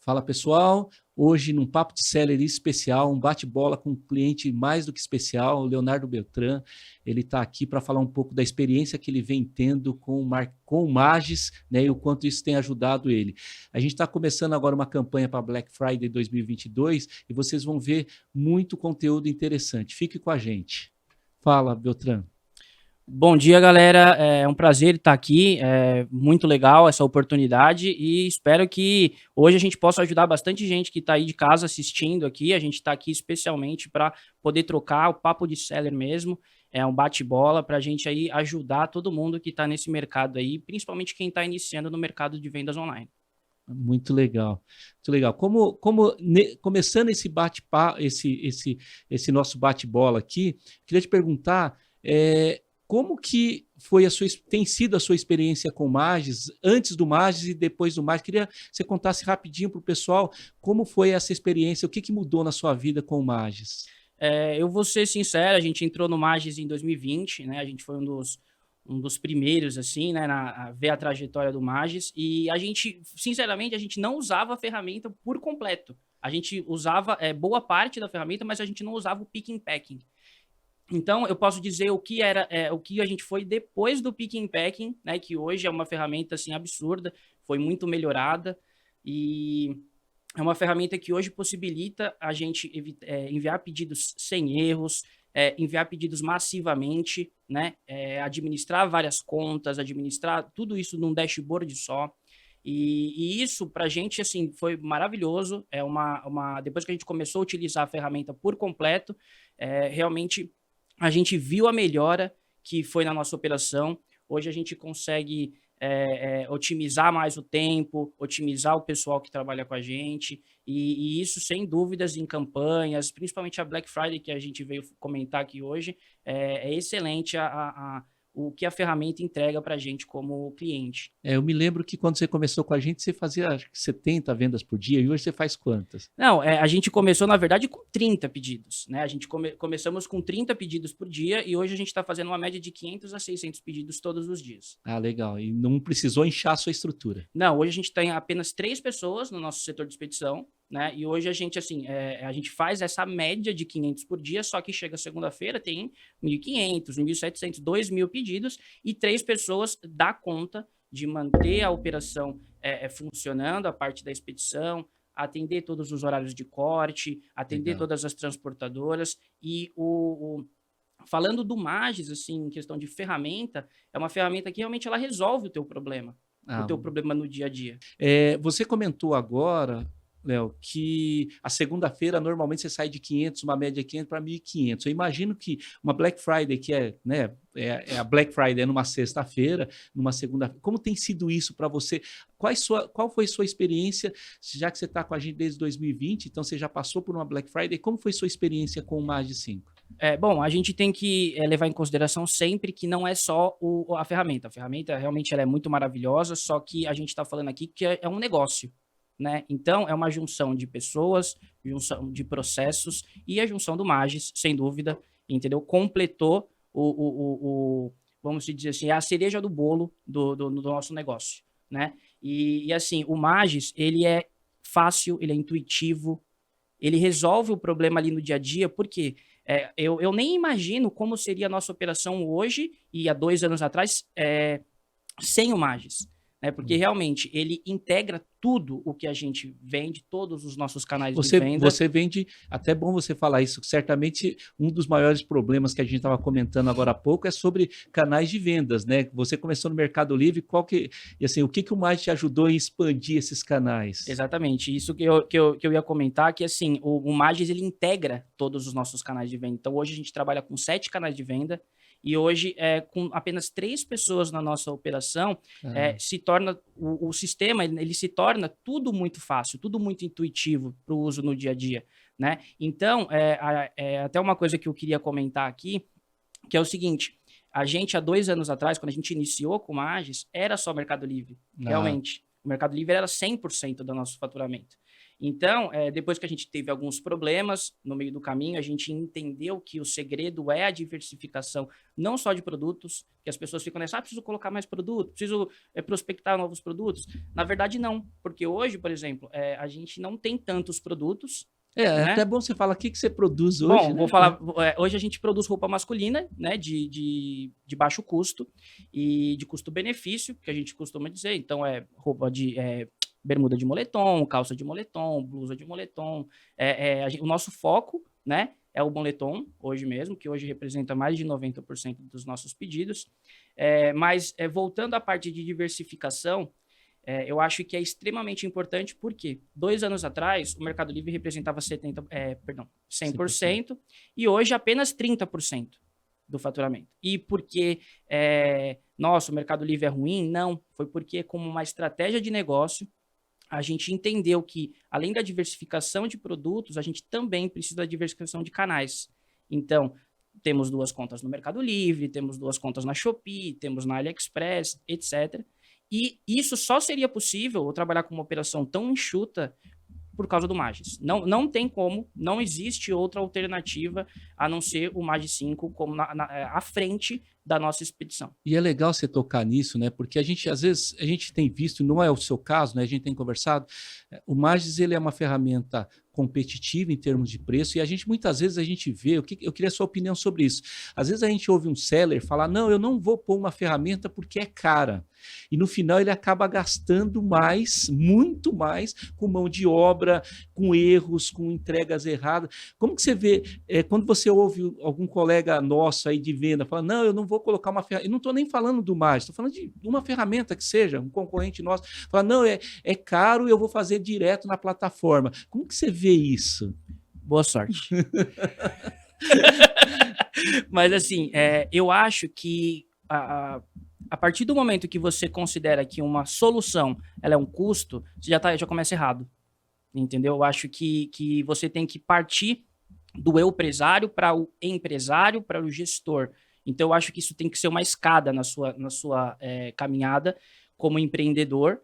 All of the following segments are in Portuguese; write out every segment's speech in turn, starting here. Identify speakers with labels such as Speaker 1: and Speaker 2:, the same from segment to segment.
Speaker 1: Fala pessoal, hoje num Papo de Seller especial, um bate-bola com um cliente mais do que especial, o Leonardo Beltrán. Ele está aqui para falar um pouco da experiência que ele vem tendo com o Magis, né, e o quanto isso tem ajudado ele. A gente está começando agora uma campanha para Black Friday 2022 e vocês vão ver muito conteúdo interessante. Fique com a gente. Fala, Beltrán.
Speaker 2: Bom dia, galera. É um prazer estar aqui. É muito legal essa oportunidade e espero que hoje a gente possa ajudar bastante gente que está aí de casa assistindo aqui. A gente está aqui especialmente para poder trocar o papo de seller mesmo. É um bate-bola para a gente aí ajudar todo mundo que está nesse mercado aí, principalmente quem está iniciando no mercado de vendas online.
Speaker 1: Muito legal, muito legal. Começando esse bate-papo, esse nosso bate-bola aqui, queria te perguntar como que tem sido a sua experiência com o Magis, antes do Magis e depois do Magis. Queria que você contasse rapidinho para o pessoal como foi essa experiência, o que mudou na sua vida com o Magis.
Speaker 2: Eu vou ser sincero, a gente entrou no Magis em 2020, né? A gente foi um dos primeiros, assim, né, a ver a trajetória do Magis. E a gente, sinceramente, a gente não usava a ferramenta por completo. A gente usava boa parte da ferramenta, mas a gente não usava o Pick and Packing. Então, eu posso dizer o que era, o que a gente foi depois do Pick and Packing, né, que hoje é uma ferramenta assim absurda, foi muito melhorada e é uma ferramenta que hoje possibilita a gente enviar pedidos sem erros, enviar pedidos massivamente, né, administrar várias contas, administrar tudo isso num dashboard só. E isso para a gente assim foi maravilhoso. Depois que a gente começou a utilizar a ferramenta por completo, realmente a gente viu a melhora que foi na nossa operação. Hoje a gente consegue otimizar mais o tempo, otimizar o pessoal que trabalha com a gente, e isso sem dúvidas em campanhas, principalmente a Black Friday que a gente veio comentar aqui hoje, é excelente o que a ferramenta entrega para a gente como cliente.
Speaker 1: Eu me lembro que quando você começou com a gente, você fazia acho que 70 vendas por dia, e hoje você faz quantas?
Speaker 2: Não, a gente começou, na verdade, com 30 pedidos, né? A gente começamos com 30 pedidos por dia e hoje a gente está fazendo uma média de 500 a 600 pedidos todos os dias.
Speaker 1: Ah, legal. E não precisou inchar a sua estrutura.
Speaker 2: Não, hoje a gente tem apenas 3 pessoas no nosso setor de expedição, né? E hoje a gente, assim, a gente faz essa média de 500 por dia, só que chega segunda-feira, tem 1.500, 1.700, 2.000 pedidos e 3 pessoas dá conta de manter a operação funcionando, a parte da expedição, atender todos os horários de corte, atender
Speaker 1: Legal.
Speaker 2: todas as transportadoras e falando do Magis, assim, em questão de ferramenta, é uma ferramenta que realmente ela resolve o teu problema no dia a dia.
Speaker 1: Você comentou agora, Léo, que a segunda-feira normalmente você sai de 500, uma média de 500 para 1.500. Eu imagino que uma Black Friday, que né, a Black Friday numa sexta-feira, numa segunda-feira, como tem sido isso para você? Qual foi sua experiência, já que você está com a gente desde 2020, então você já passou por uma Black Friday, como foi sua experiência com o Magis 5?
Speaker 2: Bom, a gente tem que levar em consideração sempre que não é só a ferramenta. A ferramenta realmente ela é muito maravilhosa, só que a gente está falando aqui que é um negócio, né? Então, é uma junção de pessoas, junção de processos e a junção do Magis, sem dúvida, entendeu? Completou vamos dizer assim, é a cereja do bolo do nosso negócio, né? E assim, o Magis, ele é fácil, ele é intuitivo, ele resolve o problema ali no dia a dia, porque eu nem imagino como seria a nossa operação hoje e há 2 anos atrás sem o Magis, né? Porque realmente ele integra tudo o que a gente vende, todos os nossos canais de venda.
Speaker 1: Você vende, até bom você falar isso, certamente um dos maiores problemas que a gente estava comentando agora há pouco é sobre canais de vendas, né? Você começou no Mercado Livre, e assim, o que o Magis te ajudou a expandir esses canais?
Speaker 2: Exatamente, isso que eu ia comentar, que assim, o Magis ele integra todos os nossos canais de venda. Então hoje a gente trabalha com 7 canais de venda, e hoje, com apenas 3 pessoas na nossa operação, se torna o sistema, ele se torna tudo muito fácil, tudo muito intuitivo para o uso no dia a dia, né? Então, até uma coisa que eu queria comentar aqui, que é o seguinte: a gente, há 2 anos atrás, quando a gente iniciou com o Magis, era só Mercado Livre, realmente. O Mercado Livre era 100% do nosso faturamento. Então, depois que a gente teve alguns problemas no meio do caminho, a gente entendeu que o segredo é a diversificação, não só de produtos, que as pessoas ficam nessa, preciso colocar mais produto, preciso prospectar novos produtos. Na verdade, não, porque hoje, por exemplo, a gente não tem tantos produtos.
Speaker 1: É
Speaker 2: né?
Speaker 1: até bom você falar o que você produz hoje.
Speaker 2: Bom,
Speaker 1: né?
Speaker 2: vou falar, hoje a gente produz roupa masculina, né, de baixo custo e de custo-benefício, que a gente costuma dizer. Então, roupa de bermuda de moletom, calça de moletom, blusa de moletom. O nosso foco, né, é o moletom, hoje mesmo, que hoje representa mais de 90% dos nossos pedidos. Mas, voltando à parte de diversificação, eu acho que é extremamente importante porque 2 anos atrás o Mercado Livre representava 100% e hoje apenas 30% do faturamento. E porque, nossa, o Mercado Livre é ruim? Não, foi porque como uma estratégia de negócio, a gente entendeu que, além da diversificação de produtos, a gente também precisa da diversificação de canais. Então, temos 2 contas no Mercado Livre, temos 2 contas na Shopee, temos na AliExpress, etc. E isso só seria possível, eu trabalhar com uma operação tão enxuta, por causa do Magis. Não tem como, não existe outra alternativa a não ser o Magis 5 como à frente da nossa expedição.
Speaker 1: E é legal você tocar nisso, né? Porque às vezes, a gente tem visto, não é o seu caso, né? A gente tem conversado, o Magis, ele é uma ferramenta competitiva em termos de preço, e muitas vezes a gente vê, eu queria a sua opinião sobre isso. Às vezes a gente ouve um seller falar, não, eu não vou pôr uma ferramenta porque é cara. E no final ele acaba gastando mais, muito mais, com mão de obra, com erros, com entregas erradas. Como que você vê, quando você ouve algum colega nosso aí de venda falar, não, eu não vou colocar uma ferramenta, eu não estou nem falando do Magis, estou falando de uma ferramenta que seja, um concorrente nosso, fala, não, é caro, eu vou fazer direto na plataforma. Como que você vê isso?
Speaker 2: Boa sorte. Mas assim, eu acho que a partir do momento que você considera que uma solução ela é um custo, você já começa errado. Entendeu? Eu acho que você tem que partir do empresário para o empresário, para o gestor. Então, eu acho que isso tem que ser uma escada na sua caminhada como empreendedor.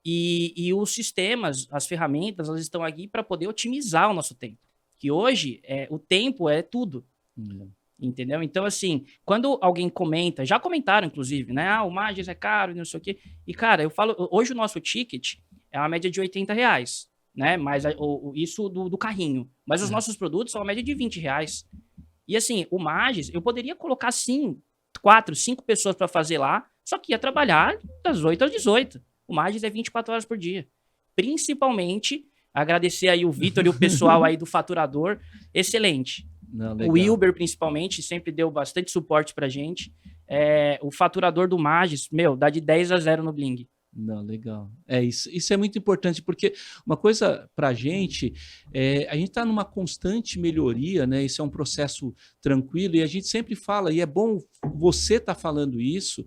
Speaker 2: E os sistemas, as ferramentas, elas estão aqui para poder otimizar o nosso tempo. Que hoje, o tempo é tudo. Entendeu? Então, assim, quando alguém comenta, já comentaram, inclusive, né? Ah, o Magis é caro, não sei o quê. E, cara, eu falo, hoje o nosso ticket é uma média de R$80, né? Mas isso do carrinho. Mas os nossos produtos são uma média de R$20. E, assim, o Magis, eu poderia colocar, sim, 4, 5 pessoas para fazer lá, só que ia trabalhar das 8 às 18. O Magis é 24 horas por dia. Principalmente, agradecer aí o Vitor e o pessoal aí do faturador. Excelente.
Speaker 1: Não,
Speaker 2: o Wilber, principalmente, sempre deu bastante suporte pra gente. O faturador do Magis, dá de 10-0 no Bling.
Speaker 1: Não, legal. Isso é muito importante, porque uma coisa para a gente está numa constante melhoria, né? Isso é um processo tranquilo, e a gente sempre fala, e é bom você estar falando isso,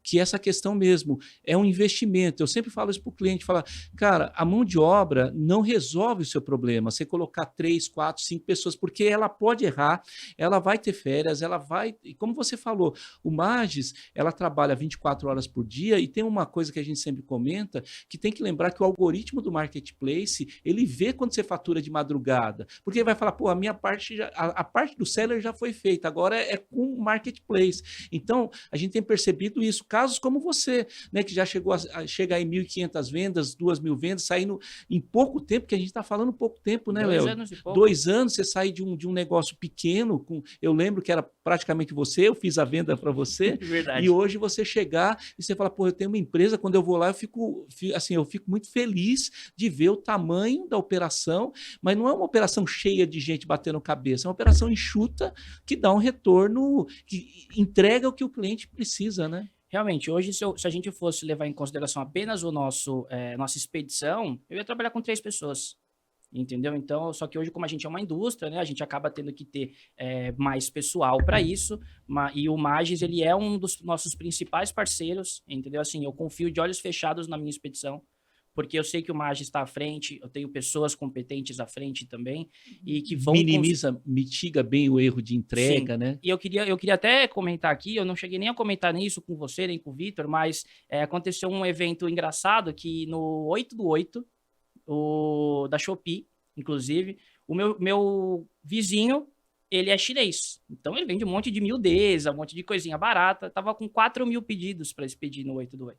Speaker 1: que essa questão mesmo é um investimento. Eu sempre falo isso para o cliente, falar, cara, a mão de obra não resolve o seu problema, você colocar 3, 4, 5 pessoas, porque ela pode errar, ela vai ter férias, ela vai... E como você falou, o Magis, ela trabalha 24 horas por dia, e tem uma coisa que a gente sempre comenta, que tem que lembrar que o algoritmo do marketplace, ele vê quando você fatura de madrugada, porque ele vai falar, pô, a minha parte, a parte do seller já foi feita, agora é com o marketplace. Então, a gente tem percebido isso, casos como você, né, que já chegou a chegar em 1.500 vendas, 2.000 vendas, saindo em pouco tempo, que a gente está falando pouco tempo, né, Léo?
Speaker 2: 2 anos e pouco.
Speaker 1: 2 anos, você sai de um negócio pequeno, eu lembro que era praticamente você, eu fiz a venda para você,
Speaker 2: Verdade.
Speaker 1: E hoje você chegar e você fala, pô, eu tenho uma empresa, quando eu vou lá, eu fico muito feliz de ver o tamanho da operação, mas não é uma operação cheia de gente batendo cabeça, é uma operação enxuta que dá um retorno, que entrega o que o cliente precisa, né?
Speaker 2: Realmente, hoje, se a gente fosse levar em consideração apenas nossa expedição, eu ia trabalhar com 3 pessoas. Entendeu? Então, só que hoje, como a gente é uma indústria, né, a gente acaba tendo que ter mais pessoal para isso, e o Magis, ele é um dos nossos principais parceiros, entendeu? Assim, eu confio de olhos fechados na minha expedição, porque eu sei que o Magis está à frente, eu tenho pessoas competentes à frente também, e que vão...
Speaker 1: Mitiga bem o erro de entrega,
Speaker 2: Sim.
Speaker 1: né?
Speaker 2: E eu queria até comentar aqui, eu não cheguei nem a comentar nisso com você, nem com o Vitor, mas aconteceu um evento engraçado que no 8/8, da Shopee, inclusive, o meu vizinho, ele é chinês. Então ele vende um monte de miudeza, um monte de coisinha barata. Tava com 4.000 pedidos para expedir no 8/8.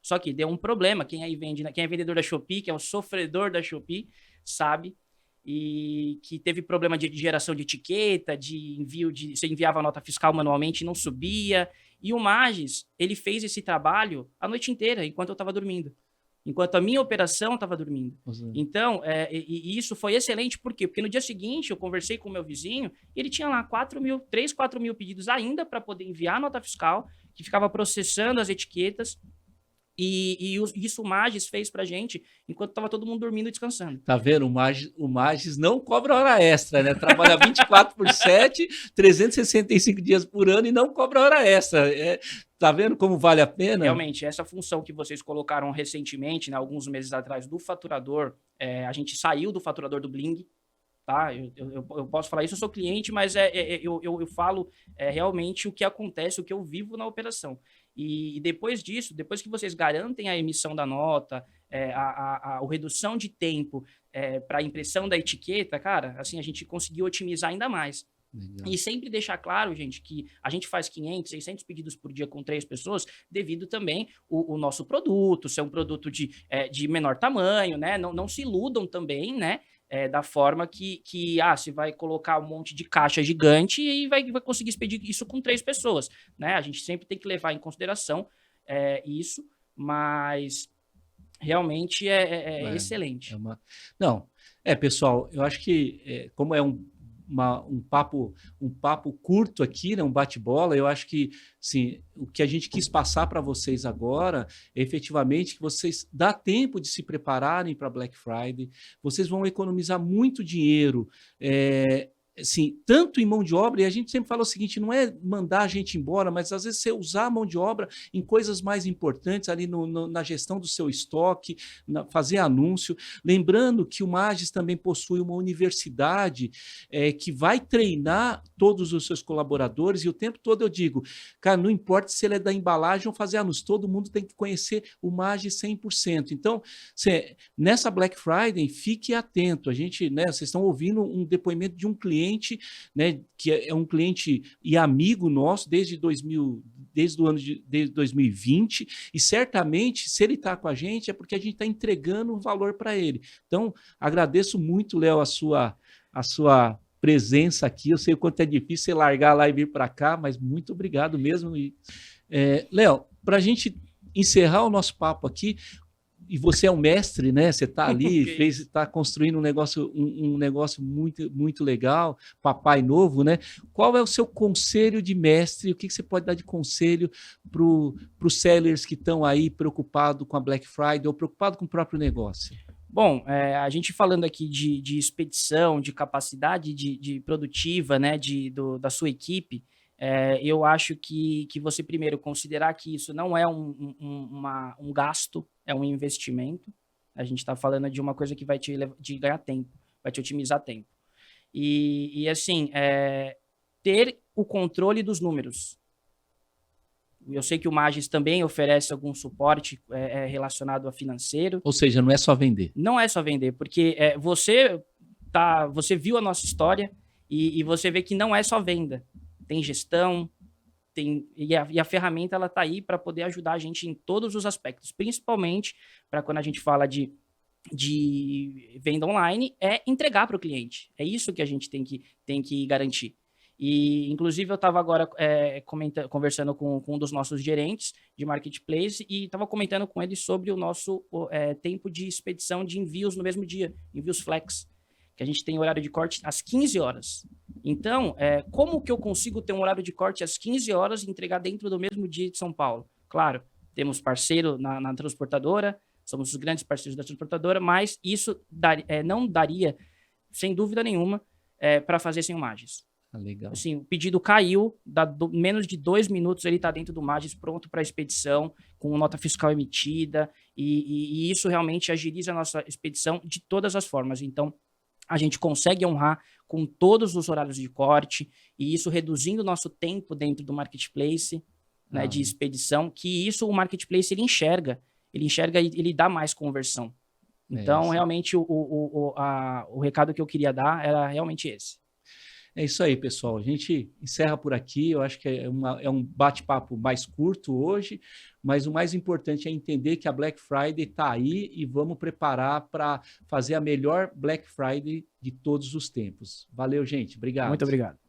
Speaker 2: Só que deu um problema. Quem é vendedor da Shopee, que é o sofredor da Shopee, sabe? E que teve problema de geração de etiqueta, de envio de... Você enviava a nota fiscal manualmente e não subia. E o Magis, ele fez esse trabalho a noite inteira, enquanto eu estava dormindo. Enquanto a minha operação estava dormindo. Então, e isso foi excelente, por quê? Porque no dia seguinte eu conversei com o meu vizinho e ele tinha lá 4 mil pedidos ainda para poder enviar a nota fiscal, que ficava processando as etiquetas. E isso o Magis fez pra gente enquanto tava todo mundo dormindo e descansando.
Speaker 1: Tá vendo? O Magis não cobra hora extra, né? Trabalha 24/7, 365 dias por ano e não cobra hora extra. Tá vendo como vale a pena?
Speaker 2: Realmente, essa função que vocês colocaram recentemente, né, alguns meses atrás, do faturador, a gente saiu do faturador do Bling, tá? Eu posso falar isso, eu sou cliente, mas eu falo realmente o que acontece, o que eu vivo na operação. E depois disso, depois que vocês garantem a emissão da nota, a redução de tempo para a impressão da etiqueta, cara, assim, a gente conseguiu otimizar ainda mais. Legal. E sempre deixar claro, gente, que a gente faz 500, 600 pedidos por dia com 3 pessoas, devido também o nosso produto, ser um produto de menor tamanho, né? Não se iludam também, né? Da forma que se vai colocar um monte de caixa gigante e vai conseguir expedir isso com 3 pessoas, né? A gente sempre tem que levar em consideração isso, mas realmente excelente.
Speaker 1: Não, pessoal, eu acho que como é um papo curto aqui, né, um bate-bola, eu acho que sim, o que a gente quis passar para vocês agora é efetivamente que vocês dá tempo de se prepararem para Black Friday, vocês vão economizar muito dinheiro, assim, tanto em mão de obra, e a gente sempre fala o seguinte, não é mandar a gente embora, mas às vezes você usar a mão de obra em coisas mais importantes ali na gestão do seu estoque, fazer anúncio. Lembrando que o Magis também possui uma universidade que vai treinar todos os seus colaboradores, e o tempo todo eu digo, cara, não importa se ele é da embalagem ou fazer anúncio, todo mundo tem que conhecer o Magis 100%. Então, nessa Black Friday, fique atento. A gente, né, vocês estão ouvindo um depoimento de um cliente, né, que é um cliente e amigo nosso desde o ano de 2020, e certamente, se ele está com a gente, é porque a gente está entregando um valor para ele. Então, agradeço muito, Léo, a sua presença aqui. Eu sei o quanto é difícil você largar lá e vir para cá, mas muito obrigado mesmo. Léo, para a gente encerrar o nosso papo aqui, e você é um mestre, né? Você está ali, está construindo um negócio muito, muito legal, papai novo, né? Qual é o seu conselho de mestre? O que você pode dar de conselho para os sellers que estão aí preocupados com a Black Friday ou preocupados com o próprio negócio?
Speaker 2: Bom, a gente falando aqui de expedição, de capacidade de produtiva, né, da sua equipe, eu acho que você primeiro considerar que isso não é um gasto, é um investimento. A gente está falando de uma coisa que vai te ganhar tempo, vai te otimizar tempo. E assim, ter o controle dos números. Eu sei que o Magis também oferece algum suporte relacionado a financeiro.
Speaker 1: Ou seja, não é só vender.
Speaker 2: Não é só vender, porque você viu a nossa história e você vê que não é só venda. Tem gestão, e a ferramenta ela está aí para poder ajudar a gente em todos os aspectos, principalmente para quando a gente fala de venda online, entregar para o cliente. É isso que a gente tem que garantir. E, inclusive, eu estava agora conversando com um dos nossos gerentes de marketplace e estava comentando com ele sobre o nosso tempo de expedição de envios no mesmo dia, envios flex, que a gente tem horário de corte às 15 horas. Então, como que eu consigo ter um horário de corte às 15 horas e entregar dentro do mesmo dia de São Paulo? Claro, temos parceiro na transportadora, somos os grandes parceiros da transportadora, mas isso não daria, sem dúvida nenhuma, para fazer sem o Magis.
Speaker 1: Legal.
Speaker 2: Assim, o pedido caiu, menos de 2 minutos ele está dentro do Magis, pronto para expedição, com nota fiscal emitida, e isso realmente agiliza a nossa expedição de todas as formas. Então, a gente consegue honrar com todos os horários de corte, e isso reduzindo o nosso tempo dentro do marketplace, né, de expedição, que isso o marketplace ele enxerga e ele dá mais conversão. Então, realmente, o recado que eu queria dar era realmente esse.
Speaker 1: É isso aí, pessoal. A gente encerra por aqui. Eu acho que é um bate-papo mais curto hoje, mas o mais importante é entender que a Black Friday está aí e vamos preparar para fazer a melhor Black Friday de todos os tempos. Valeu, gente. Obrigado.
Speaker 2: Muito obrigado.